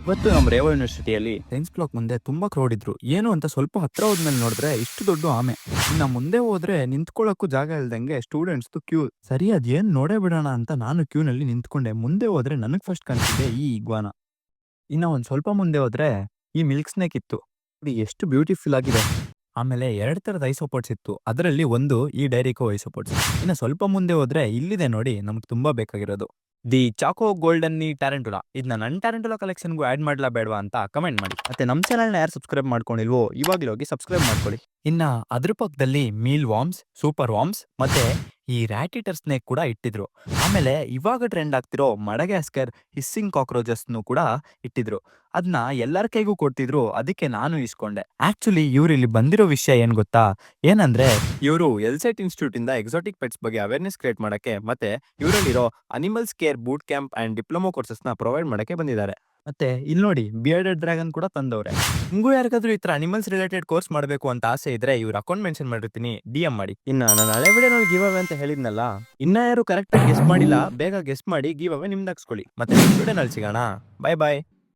ಇವತ್ತು ನಮ್ಮ Rewa ಯೂನಿವರ್ಸಿಟಿಯಲ್ಲಿ science block ಮುಂದೆ ತುಂಬಾ ಕ್ರೌಡ್ ಇದ್ರು. ಏನು ಅಂತ ಸ್ವಲ್ಪ ಹತ್ರ ಹೋದ್ಮೇಲೆ ನೋಡಿದ್ರೆ ಇಷ್ಟು ದೊಡ್ಡ ಆಮೆ. ಇನ್ನ ಮುಂದೆ ಹೋದ್ರೆ ನಿಂತ್ಕೊಳ್ಳೋಕ್ಕೂ ಜಾಗ ಇಲ್ದಂಗೆ ಸ್ಟೂಡೆಂಟ್ಸ್ ಕ್ಯೂ. ಸರಿ ಅದೇನ್ ನೋಡೇ ಬಿಡೋಣ ಅಂತ ನಾನು ಕ್ಯೂನಲ್ಲಿ ನಿಂತ್ಕೊಂಡೆ. ಮುಂದೆ ಹೋದ್ರೆ ನನಗ್ ಫಸ್ಟ್ ಕಾಣಿಸಿದೆ ಈ ಇಗ್ವಾನ. ಇನ್ನ ಒಂದ್ ಸ್ವಲ್ಪ ಮುಂದೆ ಹೋದ್ರೆ ಈ ಮಿಲ್ಕ್ ಸ್ನೇಕ್ ಇತ್ತು. ಇದು ಎಷ್ಟು ಬ್ಯೂಟಿಫುಲ್ ಆಗಿದೆ. ಆಮೇಲೆ ಎರಡ್ ತರದ ಐಸೋಪೋಡ್ಸ್ ಇತ್ತು. ಅದರಲ್ಲಿ ಒಂದು ಈ ಡೈರಿಕೋ ಐಸೋಪೋಡ್ಸ್. ಇನ್ನ ಸ್ವಲ್ಪ ಮುಂದೆ ಹೋದ್ರೆ ಇಲ್ಲಿದೆ ನೋಡಿ ನಮ್ಗೆ ತುಂಬಾ ಬೇಕಾಗಿರೋದು, ದಿ ಚಾಕೋ ಗೋಲ್ಡನ್ ನೀ ಟ್ಯಾರಂಟುಲಾ. ಇದನ್ನ ನನ್ನ ಟ್ಯಾರಂಟುಲಾ ಕಲೆಕ್ಷನ್ಗೂ ಆಡ್ ಮಾಡ್ಲಾ ಬೇಡವಾ ಅಂತ ಕಮೆಂಟ್ ಮಾಡಿ. ಮತ್ತೆ ನಮ್ಮ ಚಾನಲ್ನ ಯಾರು ಸಬ್ಸ್ಕ್ರೈಬ್ ಮಾಡ್ಕೊಂಡಿಲ್ವೋ ಇವಾಗಲೇ ಹೋಗಿ ಸಬ್ಸ್ಕ್ರೈಬ್ ಮಾಡ್ಕೊಳ್ಳಿ. ಇನ್ನ ಅದ್ರ ಪಕ್ಕದಲ್ಲಿ ಮೀಲ್ ವಾಮ್ಸ್, ಸೂಪರ್ ವಾಮ್ಸ್ ಮತ್ತೆ ಈ ರ್ಯಾಟಿಟರ್ ಸ್ನೇಕ್ ಕೂಡ ಇಟ್ಟಿದ್ರು. ಆಮೇಲೆ ಇವಾಗ ಟ್ರೆಂಡ್ ಆಗ್ತಿರೋ ಮಡಗ್ಯಾಸ್ಕರ್ ಹಿಸ್ಸಿಂಗ್ ಕಾಕ್ರೋಚಸ್ನು ಕೂಡ ಇಟ್ಟಿದ್ರು. ಅದನ್ನ ಎಲ್ಲರ ಕೈಗೂ ಕೊಡ್ತಿದ್ರು. ಅದಕ್ಕೆ ನಾನು ಇಸ್ಕೊಂಡೆ. ಆಕ್ಚುಲಿ ಇವ್ರು ಇಲ್ಲಿ ಬಂದಿರೋ ವಿಷಯ ಏನ್ ಗೊತ್ತಾ? ಏನಂದ್ರೆ ಇವರು ಎಲ್ಸೆಟ್ ಇನ್ಸ್ಟಿಟ್ಯೂಟ್ ಇಂದ ಎಕ್ಸಾಟಿಕ್ ಪೆಟ್ಸ್ ಬಗ್ಗೆ ಅವೇರ್ನೆಸ್ ಕ್ರಿಯೇಟ್ ಮಾಡಕ್ಕೆ ಮತ್ತೆ ಇವರಲ್ಲಿರೋ animals care boot camp and diploma courses ನ ಪ್ರೊವೈಡ್ ಮಾಡಕ್ಕೆ ಬಂದಿದ್ದಾರೆ. ಮತ್ತೆ ಇಲ್ಲಿ ನೋಡಿ ಬಿಯರ್ಡೆಡ್ ಡ್ರ್ಯಾಗನ್ ಕೂಡ ತಂದವ್ರೆ. ನಿಮಗೂ ಯಾರಿಗಾದ್ರೂ ಈ ತರ ಅನಿಮಲ್ಸ್ ರಿಲೇಟೆಡ್ ಕೋರ್ಸ್ ಮಾಡಬೇಕು ಅಂತ ಆಸೆ ಇದ್ರೆ ಇವ್ರ ಅಕೌಂಟ್ ಮೆನ್ಷನ್ ಮಾಡಿರ್ತೀನಿ, ಡಿ.ಎಂ ಮಾಡಿ. ಇನ್ನ ನಾನು ಹಳೆ ವಿಡಿಯೋನಲ್ಲಿ ಗಿವ್ ಅವೇ ಅಂತ ಹೇಳಿದ್ನಲ್ಲ, ಇನ್ನ ಯಾರು ಕರೆಕ್ಟ್ ಆಗಿ ಗೆಸ್ ಮಾಡಿಲ್ಲ, ಬೇಗ ಗೆಸ್ ಮಾಡಿ ಗಿವ್ ಅವೇ ನಿಮ್ದಾಗ್ಸ್ಕೊಳ್ಳಿ. ಮತ್ತೆ ನೆಕ್ಸ್ಟ್ ವಿಡಿಯೋನಲ್ಲಿ ಸಿಗೋಣ. ಬಾಯ್ ಬಾಯ್.